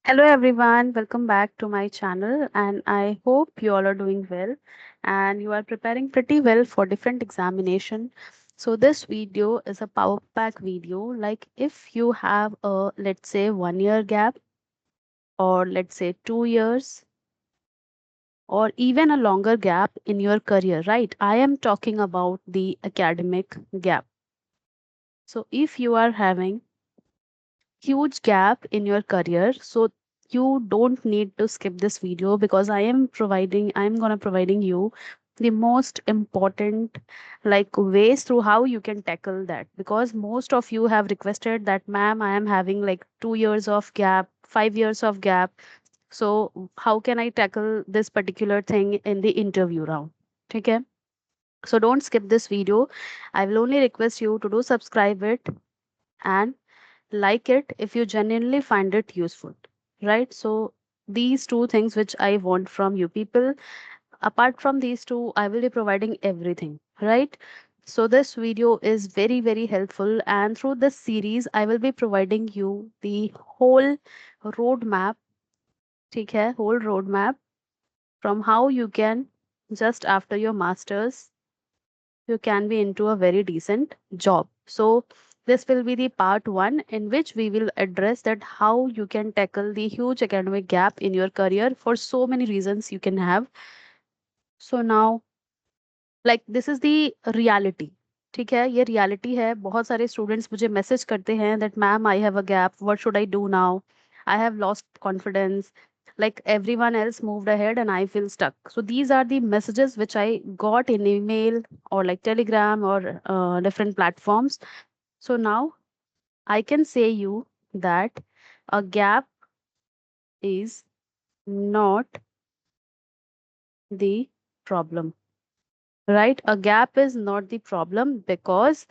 Hello everyone, welcome back to my channel and I hope you all are doing well and you are preparing pretty well for different examination. So this video is a power pack video, like if you have a, let's say, 1 year gap, or let's say 2 years, or even a longer gap in your career, right? I am talking about the academic gap. So if you are having huge gap in your career, so you don't need to skip this video because I'm going to providing you the most important like ways through how you can tackle that, because most of you have requested that, ma'am, I am having like 2 years of gap, 5 years of gap, so how can I tackle this particular thing in the interview round? Okay, so don't skip this video. I will only request you to do subscribe it and like it if you genuinely find it useful, right? So these two things which I want from you people. Apart from these two, I will be providing everything, right? So this video is very very helpful, and through this series I will be providing you the whole roadmap. ठीक है, whole roadmap from how you can, just after your masters, you can be into a very decent job. So this will be the part one in which we will address that how you can tackle the huge academic gap in your career for so many reasons you can have. So now, like, this is the reality. ठीक है, ये reality है. बहुत सारे students मुझे message करते हैं that, ma'am, I have a gap, what should I do now? I have lost confidence, like everyone else moved ahead and I feel stuck. So these are the messages which I got in email or like Telegram or different platforms. So now I can say you that a gap is not the problem, right? A gap is not the problem, because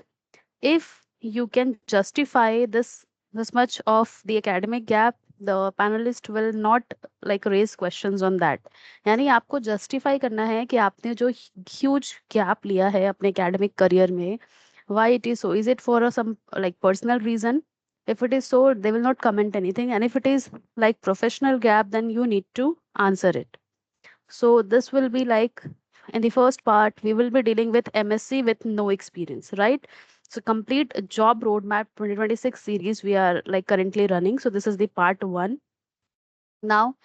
if you can justify this much of the academic gap, the panelist will not like raise questions on that. यानी आपको justify करना है कि आपने जो huge gap लिया है अपने academic career में, why it is so. Is it for some like personal reason? If it is so, they will not comment anything, and if it is like professional gap, then you need to answer it. So this will be like, in the first part, we will be dealing with MSc with no experience, right? So complete job roadmap 2026 series we are like currently running. So this is the part one. Now,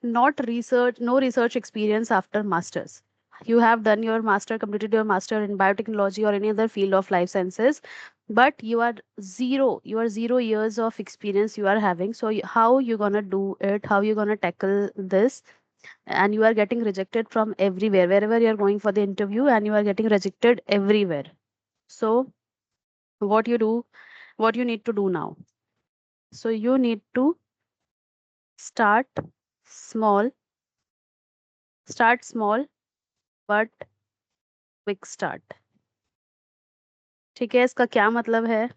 not research, no research experience after masters. You have done your master, completed your master in biotechnology or any other field of life sciences, but you are 0 years of experience you are having. So how you gonna do it? How you gonna tackle this? And you are getting rejected from everywhere, wherever you are going for the interview, and you are getting rejected everywhere. So what you do, what you need to do now? So you need to start small, start small, but quick start. ठीक है, इसका क्या मतलब है?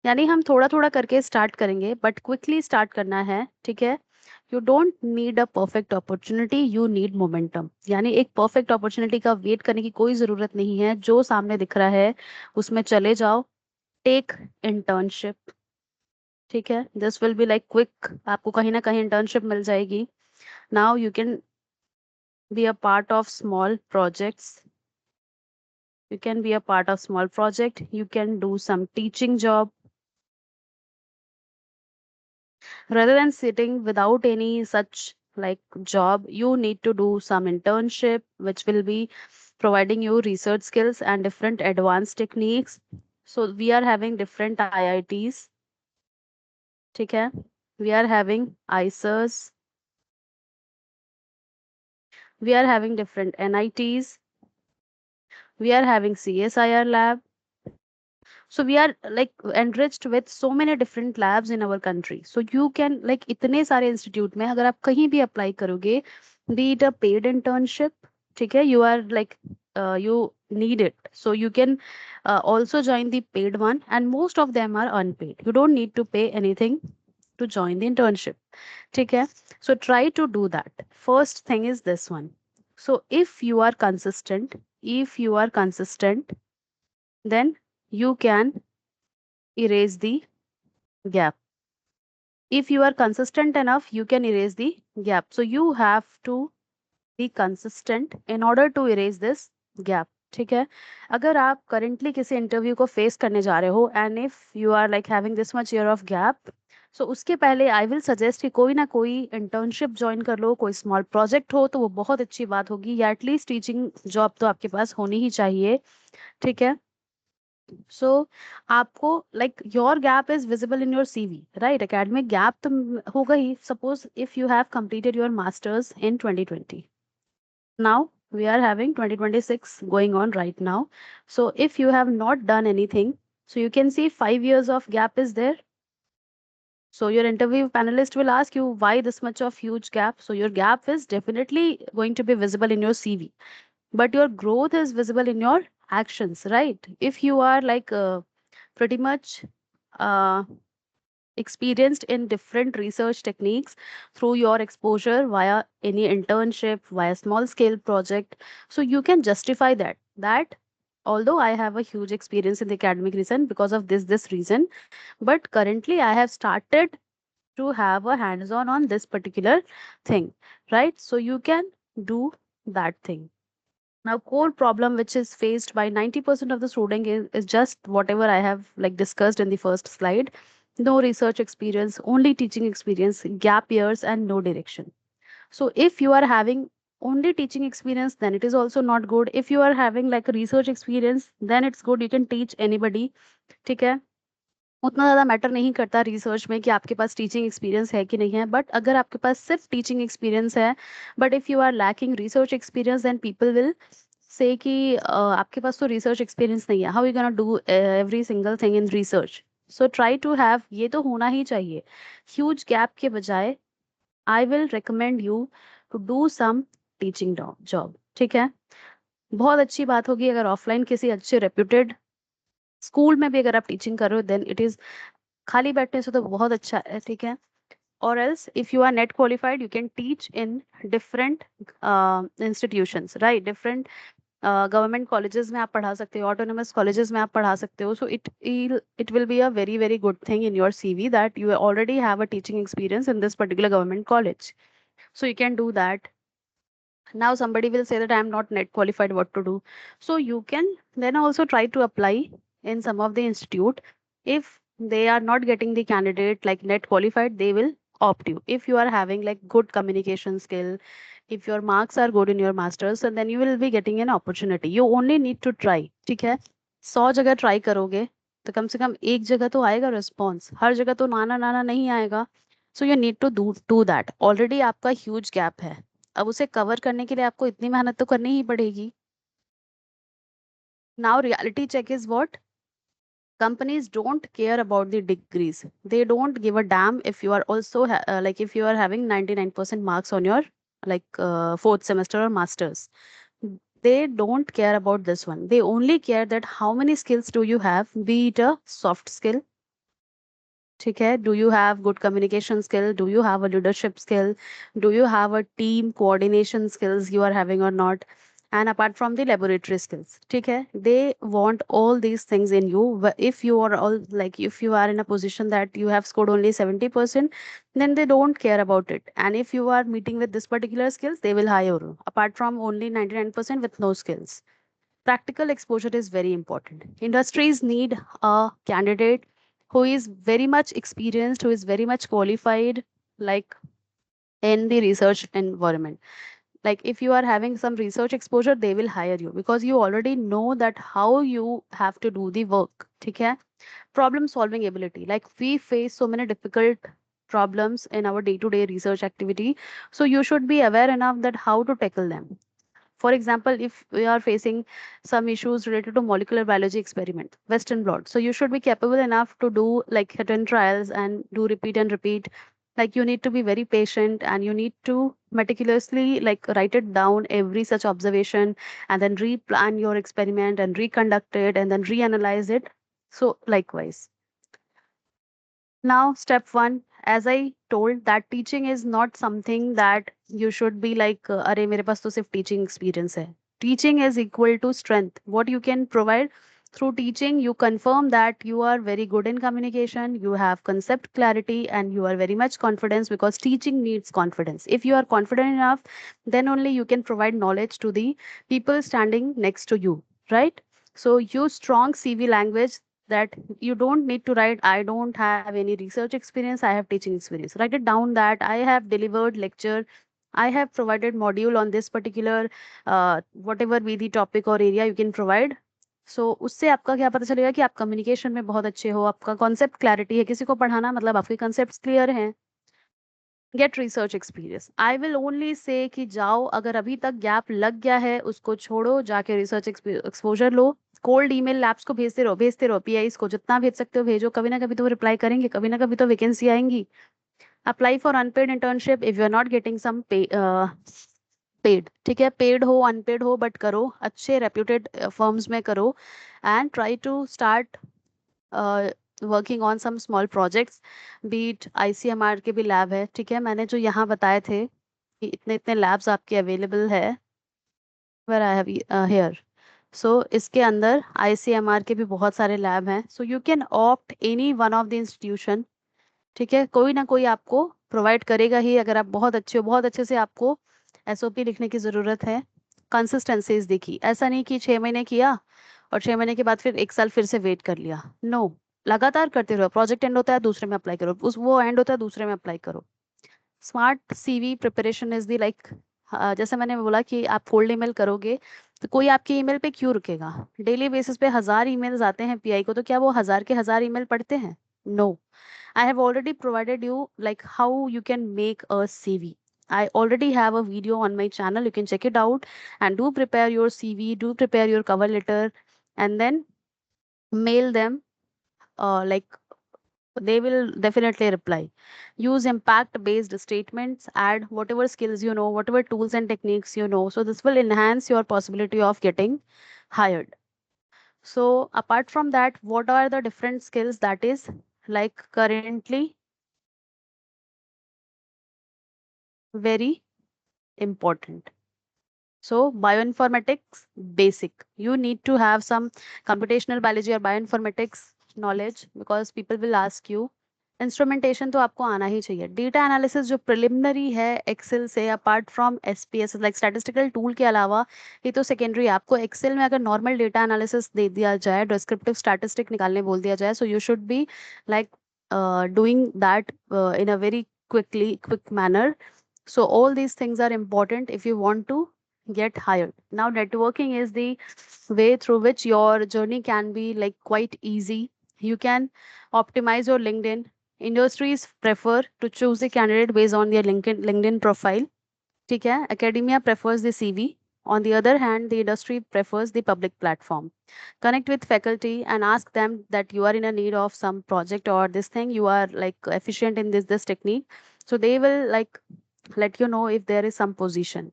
यानी हम थोड़ा थोड़ा करके स्टार्ट करेंगे, बट क्विकली स्टार्ट करना है. ठीक है, you don't need a perfect opportunity, you need momentum. यानी एक परफेक्ट अपॉर्चुनिटी का वेट करने की कोई ज़रूरत नहीं है. जो सामने दिख रहा है उसमें चले जाओ. Take internship. ठीक है, this will be like quick. आपको कहीं ना कहीं इंटर्नशिप मिल जाएगी. Now you can be a part of small projects. You can be a part of small project. You can do some teaching job. Rather than sitting without any such like job, you need to do some internship which will be providing you research skills and different advanced techniques. So we are having different IITs. ठीक है, we are having ICERs, we are having different NITs, we are having CSIR lab. So we are like enriched with so many different labs in our country. So you can like इतने सारे institute में अगर आप कहीं भी apply करोगे, be it a paid internship, ठीक है, you are like you need it. So you can also join the paid one, and most of them are unpaid. You don't need to pay anything to join the internship. ठीक है, so try to do that. First thing is this one. So if you are consistent, then you can erase the gap. if you are consistent enough, you can erase the gap. So you have to be consistent in order to erase this gap. ठीक है, अगर आप currently किसी interview को face करने जा रहे हो and if you are like having this much year of gap, so उसके पहले आई विल सजेस्ट कि कोई ना कोई इंटर्नशिप ज्वाइन कर लो, कोई स्मॉल प्रोजेक्ट हो तो वो बहुत अच्छी बात होगी, या एटलीस्ट टीचिंग जॉब तो आपके पास होनी ही चाहिए। ठीक है, सो आपको like your gap is visible in your CV, right? Academic gap तो होगा ही। Suppose if you have completed your masters in 2020, now we are having 2026 going on right now, so if you have not done anything, so you can see 5 years of gap is there. So your interview panelist will ask you why this much of huge gap. So your gap is definitely going to be visible in your CV, but your growth is visible in your actions, right? If you are like pretty much uh, experienced in different research techniques through your exposure via any internship, via small scale project, so you can justify that although I have a huge experience in the academic reason because of this reason, but currently I have started to have a hands on this particular thing, right? So you can do that thing. Now core problem which is faced by 90% of the student is just whatever I have like discussed in the first slide. No research experience, only teaching experience, gap years and no direction. So if you are having only teaching experience, then it is also not good. If you are having like a research experience, then it's good, you can teach anybody. ठीक है, उतना ज़्यादा matter नहीं करता research में कि आपके पास teaching experience है कि नहीं है, बट अगर आपके पास सिर्फ टीचिंग एक्सपीरियंस है, but if you are lacking research experience, then people will say कि आपके पास तो रिसर्च एक्सपीरियंस नहीं है, how you gonna do every single thing in research? So try to have, ये तो होना ही चाहिए। ह्यूज गैप के बजाय I will recommend you to do some teaching job. ठीक है, बहुत अच्छी बात होगी अगर ऑफलाइन किसी अच्छे रेप्यूटेड स्कूल में भी अगर आप टीचिंग कर रहे हो, देन इट इज खाली बैठने से तो बहुत अच्छा है। ठीक है, or else if you are net qualified, you can teach in different institutions, right? Different government colleges में आप पढ़ा सकते हो, ऑटोनोमस कॉलेजेस में आप पढ़ा सकते हो। So it will be a very very good thing in your CV that you already have a teaching experience in this particular government college. So you can do that. Now somebody will say that I am not net qualified, what to do? So you can then also try to apply in some of the institute. If they are not getting the candidate like net qualified, they will opt you. If you are having like good communication skill, if your marks are good in your masters, and then you will be getting an opportunity. You only need to try. ठीक है, 100 जगह try करोगे तो कम से कम एक जगह तो आएगा रिस्पॉन्स, हर जगह तो नाना नाना नहीं आएगा। So you need to do that. Already आपका ह्यूज गैप है, अब उसे कवर करने के लिए आपको इतनी मेहनत तो करनी ही पड़ेगी। Now reality check is what? Companies don't care about the degrees. They don't give a damn if you are also like if you are having 99% marks on your like fourth semester or masters. They don't care about this one. They only care that how many skills do you have, be it a soft skill, ठीक है, do you have good communication skill, do you have a leadership skill, do you have a team coordination skills you are having or not, and apart from the laboratory skills, ठीक है, they want all these things in you. If you are all like if you are in a position that you have scored only 70%, then they don't care about it, and if you are meeting with this particular skills, they will hire you apart from only 99% with no skills. Practical exposure is very important. Industries need a candidate who is very much experienced, who is very much qualified, like in the research environment. Like if you are having some research exposure, they will hire you because you already know that how you have to do the work. ठीक है, problem solving ability, like we face so many difficult problems in our day to day research activity, so you should be aware enough that how to tackle them. For example, if we are facing some issues related to molecular biology experiment, Western blot, so you should be capable enough to do like hit and trials and do repeat and repeat. Like you need to be very patient and you need to meticulously like write it down every such observation and then replan your experiment and reconduct it and then reanalyze it. So likewise. Now, step one, as I told, that teaching is not something that you should be like, अरे मेरे पास तो सिर्फ teaching experience है. Teaching is equal to strength. What you can provide, Through teaching, you confirm that you are very good in communication, you have concept clarity, and you are very much confidence, because teaching needs confidence. If you are confident enough, then only you can provide knowledge to the people standing next to you, right? So use strong CV language, that you don't need to write I don't have any research experience, I have teaching experience. Write it down that I have delivered lecture, I have provided module on this particular whatever be the topic or area you can provide. सो उससे आपका क्या पता चलेगा कि आप communication में बहुत अच्छे हो, आपका कॉन्सेप्ट क्लैरिटी है, किसी को पढ़ाना मतलब आपके कॉन्सेप्ट्स क्लियर हैं। Get research experience, I will only say कि जाओ, अगर अभी तक गैप लग गया है उसको छोड़ो, जाके रिसर्च एक्सपोजर लो। कोल्ड ईमेल लैब्स को भेजते रहो, पीआईस को जितना भेज सकते हो भेजो, कभी ना कभी तो रिप्लाई करेंगे, कभी ना कभी तो वैकेंसी आएंगी। Apply for unpaid internship if you are not getting some paid, ठीक है, पेड हो अनपेड हो बट करो, अच्छे रेप्यूटेड फर्म्स में करो, and try to start working on some small projects. Be it ICMR के भी लैब है, ठीक है, मैंने जो यहाँ बताए थे कि इतने इतने लैब्स आपके अवेलेबल है, वेयर आई हैव हियर। सो इसके अंदर आईसीएमआर के भी बहुत सारे लैब हैं, so you can opt any one of the institution, ठीक है, कोई ना कोई आपको प्रोवाइड करेगा ही, अगर आप बहुत अच्छे हो, बहुत अच्छे से आपको एसओपी लिखने की ज़रूरत है। कंसिस्टेंसीज देखी, ऐसा नहीं कि 6 महीने किया और 6 महीने के बाद फिर 1 साल फिर से वेट कर लिया, नो, लगातार करते रहो। प्रोजेक्ट एंड होता है दूसरे में अप्लाई करो, उस वो एंड होता है दूसरे में अप्लाई करो। Smart CV preparation is the like, जैसे मैंने बोला कि आप कोल्ड ईमेल करोगे तो कोई आपके ईमेल पे क्यों रुकेगा? डेली बेसिस पे 1000 ईमेल्स आते हैं पीआई को, तो क्या वो 1000 के 1000 ईमेल पढ़ते हैं? No. I have already provided you like how you can make a CV. I already have a video on my channel. You can check it out and do prepare your CV, do prepare your cover letter, and then mail them. Like they will definitely reply. Use impact based statements, add whatever skills you know, whatever tools and techniques you know. So this will enhance your possibility of getting hired. So apart from that, what are the different skills that is like currently very important? So bioinformatics basic. You need to have some computational biology or bioinformatics knowledge, because people will ask you. Instrumentation तो आपको आना ही चाहिए। Data analysis जो preliminary है Excel से, apart from SPS like statistical tool के अलावा, ये तो सेकेंडरी। आपको एक्सेल में अगर नॉर्मल डेटा एनालिसिस दे दिया जाए, डिस्क्रिप्टिव स्टैटिस्टिक निकालने बोल दिया जाए, so you should be like doing that in a very quick manner. So all these things are important if you want to get hired. Now networking is the way through which your journey can be like quite easy. You can optimize your LinkedIn. Industries prefer to choose the candidate based on their LinkedIn profile. ठीक है, academia prefers the CV. On the other hand, the industry prefers the public platform. Connect with faculty and ask them that you are in a need of some project or this thing, you are like efficient in this technique. So they will like let you know if there is some position.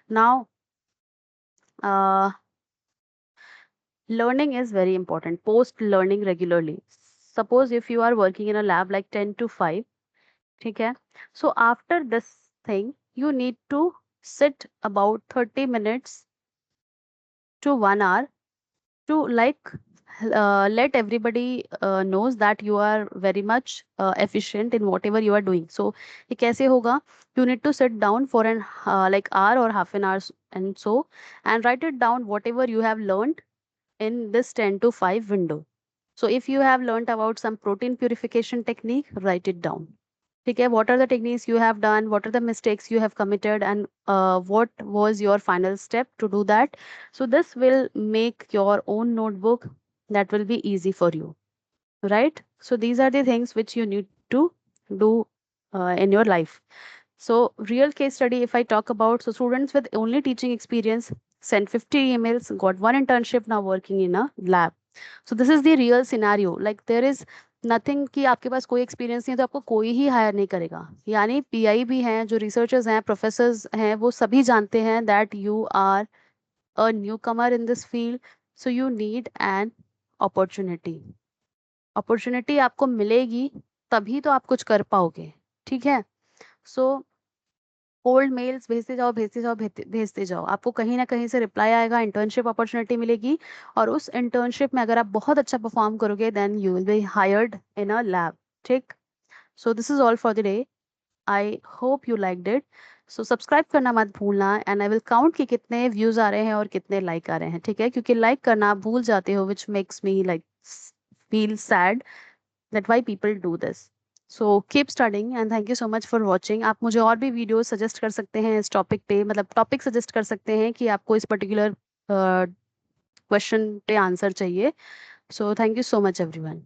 Now, uh, learning is very important. Post learning regularly. Suppose if you are working in a lab like 10 to 5, okay? So after this thing, you need to sit about 30 minutes to 1 hour to like let everybody knows that you are very much efficient in whatever you are doing. So ये कैसे होगा? You need to sit down for an like hour or half an hour and so, and write it down whatever you have learned in this 10 to 5 window. So if you have learned about some protein purification technique, write it down. Okay, what are the techniques you have done? What are the mistakes you have committed? And what was your final step to do that? So this will make your own notebook that will be easy for you, right? So these are the things which you need to do in your life. So real case study, if I talk about, so students with only teaching experience sent 50 emails, got one internship, now working in a lab. So this is the real scenario. Like there is nothing कि आपके पास कोई experience नहीं है तो आपको कोई ही higher नहीं करेगा। यानी पीआई भी हैं, जो रिसर्चर्स हैं, प्रोफेसर्स हैं, वो सभी जानते हैं that you are a newcomer in this field, so you need an opportunity. Opportunity आपको मिलेगी तभी तो आप कुछ कर पाओगे, ठीक है? सो कोल्ड मेल्स भेजते जाओ भेजते जाओ भेजते जाओ, आपको कहीं ना कहीं से रिप्लाई आएगा, इंटर्नशिप अपॉर्चुनिटी मिलेगी। और उस इंटर्नशिप में अगर आप बहुत अच्छा परफॉर्म करोगे then you will be hired in a lab. ठीक। So this is all for the day. I hope you liked it. So subscribe करना मत भूलना, एंड आई विल काउंट कि कितने व्यूज आ रहे हैं और कितने लाइक आ रहे हैं। ठीक है, क्योंकि लाइक करना आप भूल जाते हो, which makes me like feel sad that why people do this. So keep studying and thank you so much for watching. आप मुझे और भी वीडियो सजेस्ट कर सकते हैं इस टॉपिक पे, मतलब टॉपिक सजेस्ट कर सकते हैं कि आपको इस पर्टिकुलर क्वेश्चन पे आंसर चाहिए। So thank you so much everyone.